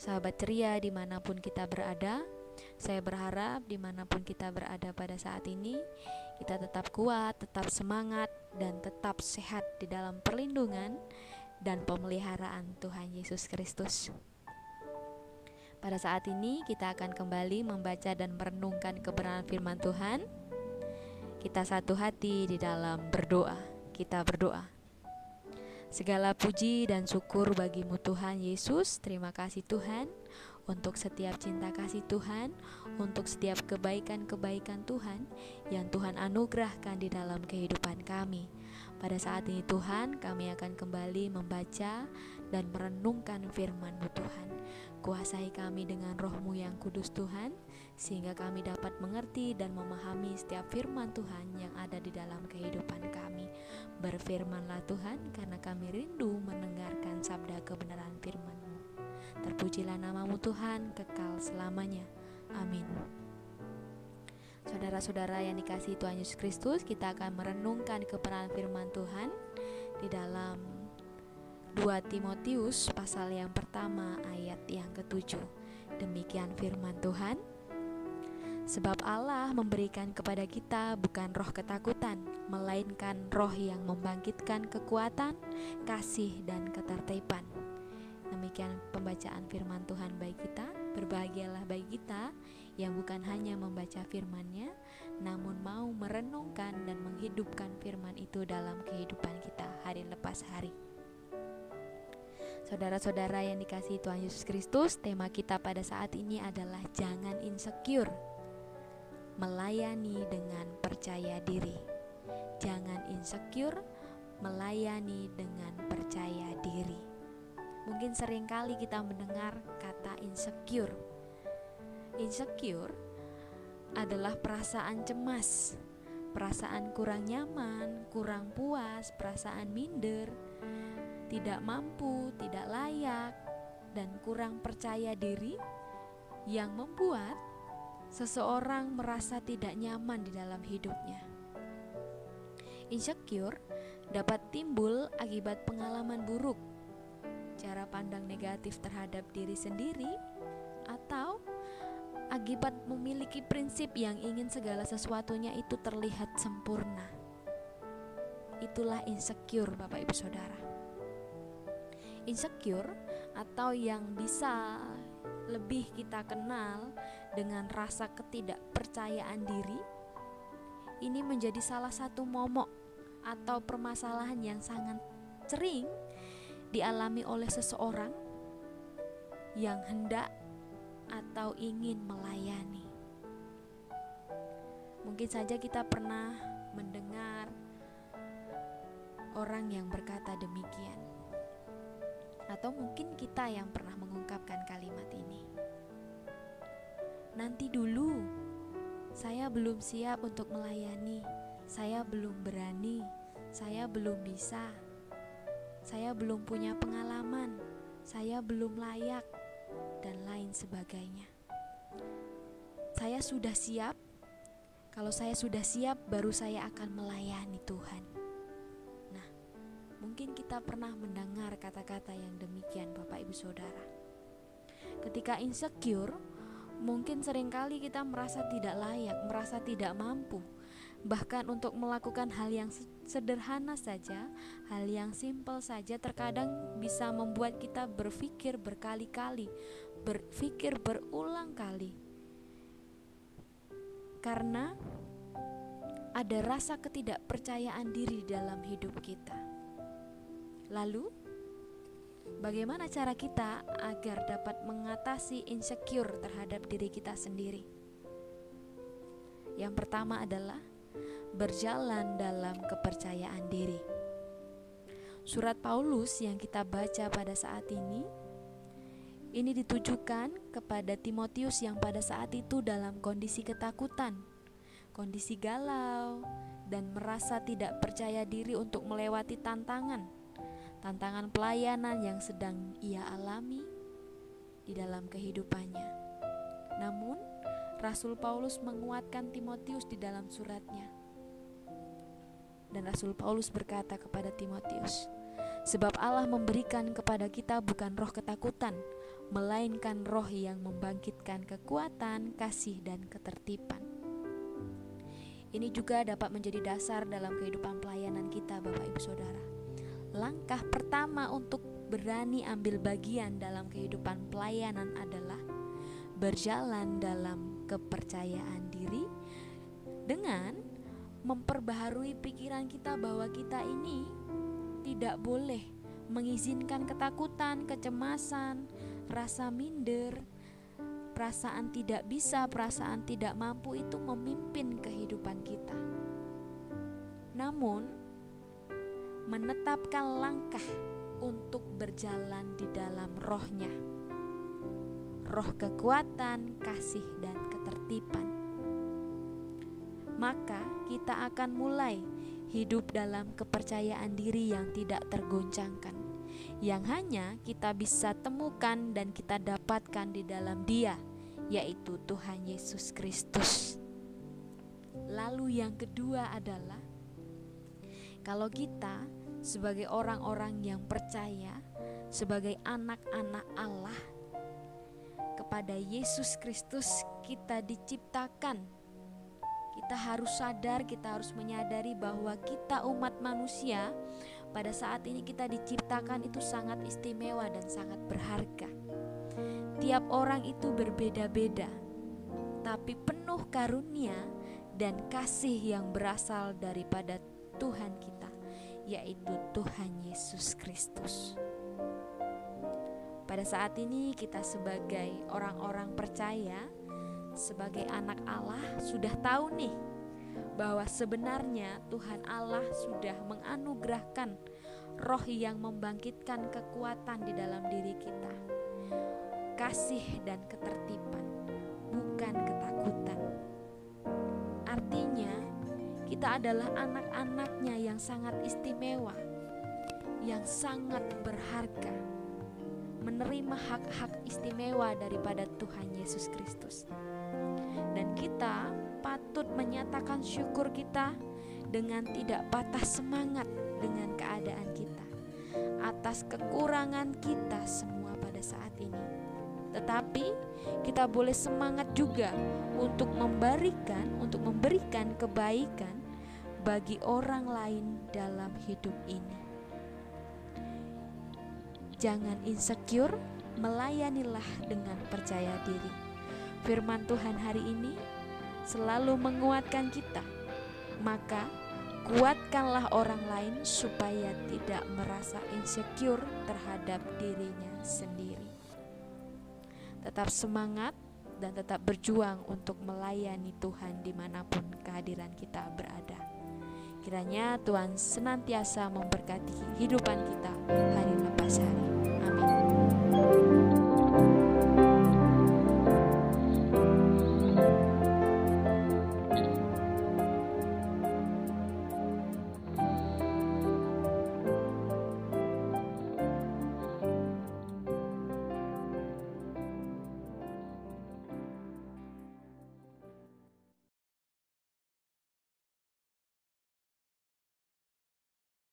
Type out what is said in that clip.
sahabat ceria dimanapun kita berada. Saya berharap dimanapun kita berada pada saat ini, kita tetap kuat, tetap semangat, dan tetap sehat di dalam perlindungan dan pemeliharaan Tuhan Yesus Kristus. Pada saat ini kita akan kembali membaca dan merenungkan kebenaran firman Tuhan. Kita satu hati di dalam berdoa. Kita berdoa. Segala puji dan syukur bagimu Tuhan Yesus. Terima kasih Tuhan untuk setiap cinta kasih Tuhan, untuk setiap kebaikan-kebaikan Tuhan yang Tuhan anugerahkan di dalam kehidupan kami. Pada saat ini Tuhan, kami akan kembali membaca dan merenungkan firman-Mu Tuhan. Kuasai kami dengan roh-Mu yang kudus Tuhan, sehingga kami dapat mengerti dan memahami setiap firman Tuhan yang ada di dalam kehidupan kami. Berfirmanlah Tuhan, karena kami rindu mendengarkan sabda kebenaran firman-Mu. Terpujilah nama-Mu Tuhan, kekal selamanya. Amin. Saudara-saudara yang dikasihi Tuhan Yesus Kristus, kita akan merenungkan kebenaran firman Tuhan di dalam 2 Timotius pasal yang pertama ayat yang ke-7. Demikian firman Tuhan. Sebab Allah memberikan kepada kita bukan roh ketakutan, melainkan roh yang membangkitkan kekuatan, kasih, dan ketertiban. Demikian pembacaan firman Tuhan bagi kita. Berbahagialah bagi kita yang bukan hanya membaca firman-Nya, namun mau merenungkan dan menghidupkan firman itu dalam kehidupan kita hari lepas hari. Saudara-saudara yang dikasihi Tuhan Yesus Kristus, tema kita pada saat ini adalah jangan insecure, melayani dengan percaya diri. Jangan insecure, melayani dengan percaya diri. Mungkin seringkali kita mendengar kata insecure. Insecure adalah perasaan cemas, perasaan kurang nyaman, kurang puas, perasaan minder, tidak mampu, tidak layak, dan kurang percaya diri yang membuat seseorang merasa tidak nyaman di dalam hidupnya. Insecure dapat timbul akibat pengalaman buruk, cara pandang negatif terhadap diri sendiri, atau akibat memiliki prinsip yang ingin segala sesuatunya itu terlihat sempurna. Itulah insecure, Bapak Ibu Saudara. Insecure atau yang bisa lebih kita kenal dengan rasa ketidakpercayaan diri, ini menjadi salah satu momok atau permasalahan yang sangat sering dialami oleh seseorang yang hendak atau ingin melayani. Mungkin saja kita pernah mendengar orang yang berkata demikian, atau mungkin kita yang pernah mengungkapkan kalimat ini. Nanti dulu, saya belum siap untuk melayani, saya belum berani, saya belum bisa, saya belum punya pengalaman, saya belum layak, dan lain sebagainya. Saya sudah siap. Kalau saya sudah siap, baru saya akan melayani Tuhan. Nah, mungkin kita pernah mendengar kata-kata yang demikian, Bapak Ibu Saudara. Ketika insecure, mungkin seringkali kita merasa tidak layak, merasa tidak mampu. Bahkan untuk melakukan hal yang sederhana saja, hal yang simpel saja terkadang bisa membuat kita berpikir berkali-kali, berpikir berulang kali. Karena ada rasa ketidakpercayaan diri dalam hidup kita. Lalu, bagaimana cara kita agar dapat mengatasi insecure terhadap diri kita sendiri? Yang pertama adalah berjalan dalam kepercayaan diri. Surat Paulus yang kita baca pada saat ini ditujukan kepada Timotius yang pada saat itu dalam kondisi ketakutan, kondisi galau, dan merasa tidak percaya diri untuk melewati tantangan pelayanan yang sedang ia alami di dalam kehidupannya. Namun, Rasul Paulus menguatkan Timotius di dalam suratnya. Dan Rasul Paulus berkata kepada Timotius, sebab Allah memberikan kepada kita bukan roh ketakutan, melainkan roh yang membangkitkan kekuatan, kasih, dan ketertiban. Ini juga dapat menjadi dasar dalam kehidupan pelayanan kita, Bapak Ibu Saudara. Langkah pertama untuk berani ambil bagian dalam kehidupan pelayanan adalah berjalan dalam kepercayaan diri dengan memperbaharui pikiran kita bahwa kita ini tidak boleh mengizinkan ketakutan, kecemasan, rasa minder, perasaan tidak bisa, perasaan tidak mampu itu memimpin kehidupan kita. Namun, menetapkan langkah untuk berjalan di dalam rohnya, roh kekuatan, kasih, dan ketertiban. Maka kita akan mulai hidup dalam kepercayaan diri yang tidak tergoncangkan, yang hanya kita bisa temukan dan kita dapatkan di dalam Dia, yaitu Tuhan Yesus Kristus. Lalu yang kedua adalah, kalau kita sebagai orang-orang yang percaya, sebagai anak-anak Allah, kepada Yesus Kristus kita diciptakan. Kita harus sadar, kita harus menyadari bahwa kita umat manusia pada saat ini kita diciptakan itu sangat istimewa dan sangat berharga. Tiap orang itu berbeda-beda, tapi penuh karunia dan kasih yang berasal daripada Tuhan kita, yaitu Tuhan Yesus Kristus. Pada saat ini kita sebagai orang-orang percaya, sebagai anak Allah sudah tahu nih bahwa sebenarnya Tuhan Allah sudah menganugerahkan roh yang membangkitkan kekuatan di dalam diri kita, kasih dan ketertiban, bukan ketakutan. Artinya kita adalah anak-anaknya yang sangat istimewa, yang sangat berharga, menerima hak-hak istimewa daripada Tuhan Yesus Kristus. Dan kita patut menyatakan syukur kita dengan tidak patah semangat dengan keadaan kita, atas kekurangan kita semua pada saat ini. Tetapi kita boleh semangat juga untuk memberikan kebaikan bagi orang lain dalam hidup ini. Jangan insecure, melayanilah dengan percaya diri. Firman Tuhan hari ini selalu menguatkan kita. Maka kuatkanlah orang lain supaya tidak merasa insecure terhadap dirinya sendiri. Tetap semangat dan tetap berjuang untuk melayani Tuhan dimanapun kehadiran kita berada. Kiranya Tuhan senantiasa memberkati kehidupan kita hari lepas hari. Amin.